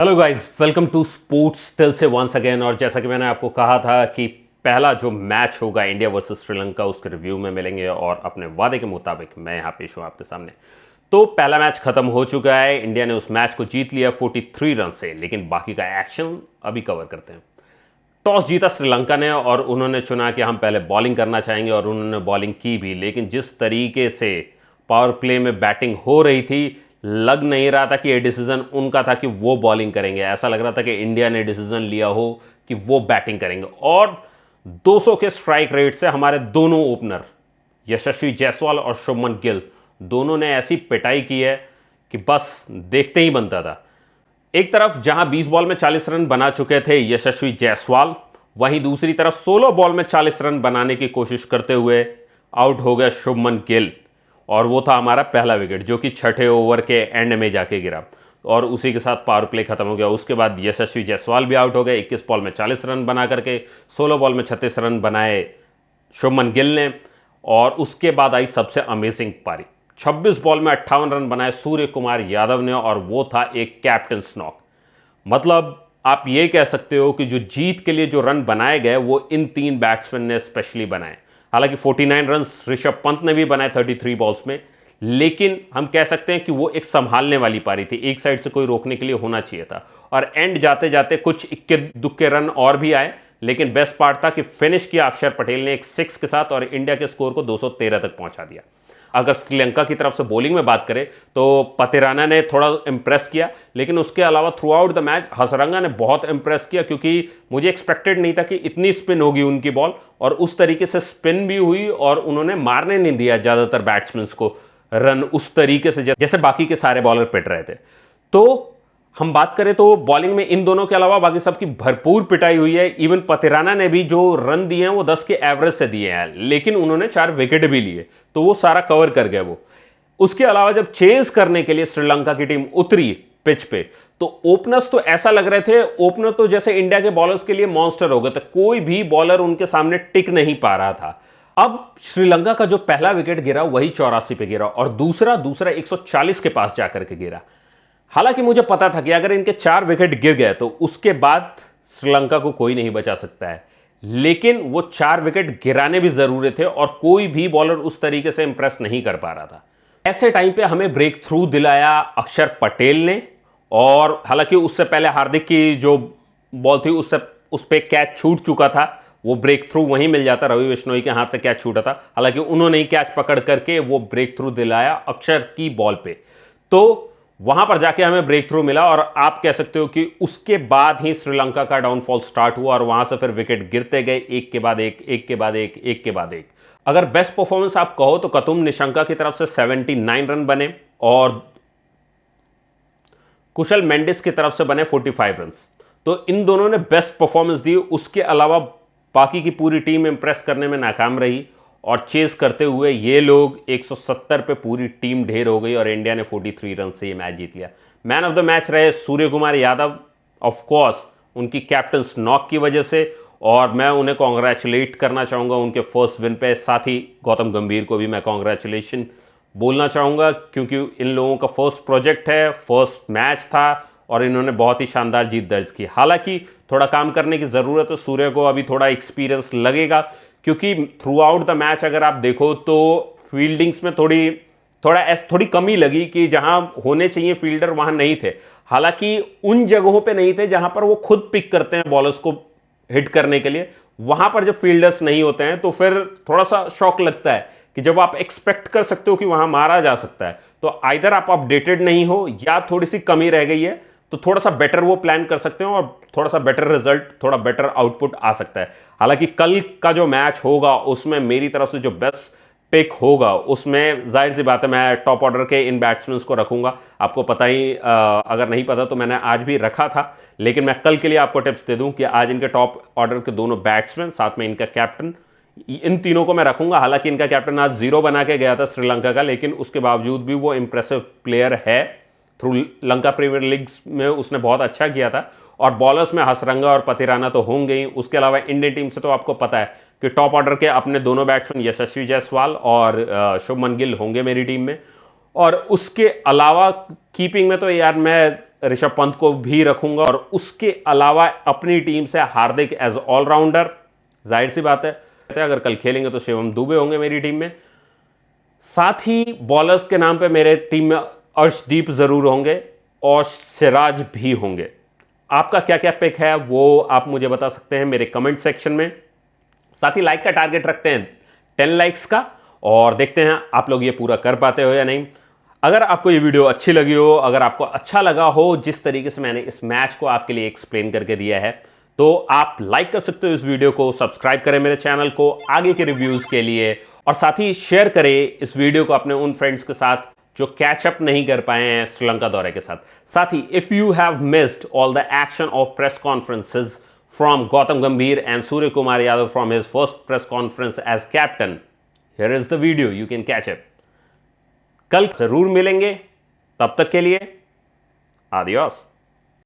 Hello guys, welcome to sports till से once again. और जैसा कि मैंने आपको कहा था कि पहला जो मैच होगा इंडिया वर्सेस श्रीलंका, उसके रिव्यू में मिलेंगे और अपने वादे के मुताबिक मैं यहाँ पेश हूँ आपके सामने। तो पहला मैच खत्म हो चुका है, इंडिया ने उस मैच को जीत लिया 43 रन से, लेकिन बाकी का एक्शन अभी कवर करते हैं। टॉस जीता श्रीलंका ने और उन्होंने चुना कि हम पहले बॉलिंग करना चाहेंगे और उन्होंने बॉलिंग की भी, लेकिन जिस तरीके से पावर प्ले में बैटिंग हो रही थी, लग नहीं रहा था कि ये डिसीजन उनका था कि वो बॉलिंग करेंगे। ऐसा लग रहा था कि इंडिया ने डिसीजन लिया हो कि वो बैटिंग करेंगे। और 200 के स्ट्राइक रेट से हमारे दोनों ओपनर यशस्वी जायसवाल और शुभमन गिल दोनों ने ऐसी पिटाई की है कि बस देखते ही बनता था। एक तरफ जहां 20 बॉल में 40 रन बना चुके थे यशस्वी जायसवाल, वहीं दूसरी तरफ 16 बॉल में 40 रन बनाने की कोशिश करते हुए आउट हो गया शुभमन गिल। और वो था हमारा पहला विकेट, जो कि छठे ओवर के एंड में जाके गिरा और उसी के साथ पावर प्ले खत्म हो गया। उसके बाद यशस्वी जायसवाल भी आउट हो गए। 21 बॉल में 40 रन बना करके 16 बॉल में 36 रन बनाए शुभमन गिल ने। और उसके बाद आई सबसे अमेजिंग पारी, 26 बॉल में 58 रन बनाए सूर्य कुमार यादव ने, और वो था एक कैप्टन नॉक। मतलब आप ये कह सकते हो कि जो जीत के लिए जो रन बनाए गए वो इन तीन बैट्समैन ने स्पेशली बनाए। हालांकि 49 रन ऋषभ पंत ने भी बनाए 33 बॉल्स में, लेकिन हम कह सकते हैं कि वो एक संभालने वाली पारी थी। एक साइड से कोई रोकने के लिए होना चाहिए था। और एंड जाते जाते कुछ इक्के दुक्के रन और भी आए, लेकिन बेस्ट पार्ट था कि फिनिश किया अक्षर पटेल ने एक 6 के साथ और इंडिया के स्कोर को 213 तक पहुंचा दिया। अगर श्रीलंका की तरफ से बॉलिंग में बात करें तो पतिराना ने थोड़ा इंप्रेस किया, लेकिन उसके अलावा through out the match Hasaranga ने बहुत इंप्रेस किया, क्योंकि मुझे एक्सपेक्टेड नहीं था कि इतनी स्पिन होगी उनकी बॉल। और उस तरीके से स्पिन भी हुई और उन्होंने मारने नहीं दिया ज़्यादातर बैट्समैन को रन उस तरीके से जैसे बाकी के सारे बॉलर पिट रहे थे। तो हम बात करें तो बॉलिंग में इन दोनों के अलावा बाकी सबकी भरपूर पिटाई हुई है। इवन पतिराना ने भी जो रन दिए हैं वो 10 के एवरेज से दिए हैं, लेकिन उन्होंने 4 विकेट भी लिए, तो वो सारा कवर कर गए वो। उसके अलावा जब चेज करने के लिए श्रीलंका की टीम उतरी पिच पे, तो ओपनर्स तो ऐसा लग रहे थे, ओपनर तो जैसे इंडिया के बॉलर्स के लिए मॉन्स्टर हो गए थे। कोई भी बॉलर उनके सामने टिक नहीं पा रहा था। अब श्रीलंका का जो पहला विकेट गिरा वही 84 पे गिरा और दूसरा 140 के पास जाकर के गिरा। हालांकि मुझे पता था कि अगर इनके 4 विकेट गिर गए तो उसके बाद श्रीलंका को कोई नहीं बचा सकता है, लेकिन वो 4 विकेट गिराने भी जरूरी थे और कोई भी बॉलर उस तरीके से इंप्रेस नहीं कर पा रहा था। ऐसे टाइम पे हमें ब्रेक थ्रू दिलाया अक्षर पटेल ने। और हालांकि उससे पहले हार्दिक की जो बॉल थी उससे उस पर कैच छूट चुका था, वो ब्रेक थ्रू वहीं मिल जाता, रवि बिश्नोई के हाथ से कैच छूटा था। हालांकि उन्होंने ही कैच पकड़ करके वो ब्रेक थ्रू दिलाया अक्षर की बॉल पे, तो वहां पर जाके हमें ब्रेक थ्रू मिला। और आप कह सकते हो कि उसके बाद ही श्रीलंका का डाउनफॉल स्टार्ट हुआ और वहां से फिर विकेट गिरते गए, एक के बाद एक, एक के बाद एक, एक के बाद एक। अगर बेस्ट परफॉर्मेंस आप कहो तो कतुम निशंका की तरफ से 79 रन बने और कुशल मेंडिस की तरफ से बने 45 रन। तो इन दोनों ने बेस्ट परफॉर्मेंस दी। उसके अलावा बाकी की पूरी टीम इंप्रेस करने में नाकाम रही और चेस करते हुए ये लोग 170 पे पूरी टीम ढेर हो गई और इंडिया ने 43 रन से ये मैच जीत लिया। मैन ऑफ द मैच रहे सूर्य कुमार यादव, ऑफ कोर्स उनकी कैप्टन नॉक की वजह से, और मैं उन्हें कॉन्ग्रेचुलेट करना चाहूँगा उनके फर्स्ट विन पे। साथ ही गौतम गंभीर को भी मैं कॉन्ग्रेचुलेशन बोलना चाहूँगा, क्योंकि इन लोगों का फर्स्ट प्रोजेक्ट है, फर्स्ट मैच था और इन्होंने बहुत ही शानदार जीत दर्ज की। हालांकि थोड़ा काम करने की ज़रूरत है, सूर्य को अभी थोड़ा एक्सपीरियंस लगेगा, क्योंकि थ्रू आउट द मैच अगर आप देखो तो फील्डिंग्स में थोड़ी कमी लगी कि जहां होने चाहिए फील्डर वहां नहीं थे। हालांकि उन जगहों पे नहीं थे जहां पर वो खुद पिक करते हैं बॉलर्स को हिट करने के लिए, वहां पर जब फील्डर्स नहीं होते हैं तो फिर थोड़ा सा शॉक लगता है कि जब आप एक्सपेक्ट कर सकते हो कि वहां मारा जा सकता है, तो आइदर आप अपडेटेड नहीं हो या थोड़ी सी कमी रह गई है, तो थोड़ा सा बेटर वो प्लान कर सकते हो और थोड़ा सा बेटर रिजल्ट, थोड़ा बेटर आउटपुट आ सकता है। हालांकि कल का जो मैच होगा उसमें मेरी तरफ से जो बेस्ट पिक होगा उसमें जाहिर सी बात है मैं टॉप ऑर्डर के इन बैट्समैन को रखूंगा। आपको पता ही अगर नहीं पता तो मैंने आज भी रखा था, लेकिन मैं कल के लिए आपको टिप्स दे दूं कि आज इनके टॉप ऑर्डर के दोनों बैट्समैन साथ में इनका कैप्टन, इन तीनों को मैं रखूंगा। हालांकि इनका कैप्टन आज 0 बना के गया था श्रीलंका का, लेकिन उसके बावजूद भी वो इंप्रेसिव प्लेयर है। थ्रू लंका प्रीमियर लीग में उसने बहुत अच्छा किया था। और बॉलर्स में हसरंगा और पतिराना तो होंगे ही। उसके अलावा इंडियन टीम से तो आपको पता है कि टॉप ऑर्डर के अपने दोनों बैट्समैन यशस्वी जायसवाल और शुभमन गिल होंगे मेरी टीम में। और उसके अलावा कीपिंग में तो यार मैं ऋषभ पंत को भी रखूंगा और उसके अलावा अपनी टीम से हार्दिक एज ऑलराउंडर। जाहिर सी बात है अगर कल खेलेंगे तो शिवम दुबे होंगे मेरी टीम में। साथ ही बॉलर्स के नाम पे मेरे टीम में अर्शदीप जरूर होंगे और सिराज भी होंगे। आपका क्या क्या पिक है वो आप मुझे बता सकते हैं मेरे कमेंट सेक्शन में। साथ ही लाइक का टारगेट रखते हैं 10 लाइक्स का और देखते हैं आप लोग ये पूरा कर पाते हो या नहीं। अगर आपको ये वीडियो अच्छी लगी हो, अगर आपको अच्छा लगा हो जिस तरीके से मैंने इस मैच को आपके लिए एक्सप्लेन करके दिया है, तो आप लाइक कर सकते हो इस वीडियो को, सब्सक्राइब करें मेरे चैनल को आगे के रिव्यूज के लिए और साथ ही शेयर करें इस वीडियो को अपने उन फ्रेंड्स के साथ जो कैचअप नहीं कर पाए हैं श्रीलंका दौरे के साथ। साथ ही if you have missed all the action of press conferences from Gautam Gambhir and Suryakumar Yadav from his first press conference as captain, here is the video you can catch it. कल जरूर मिलेंगे, तब तक के लिए आदियोस।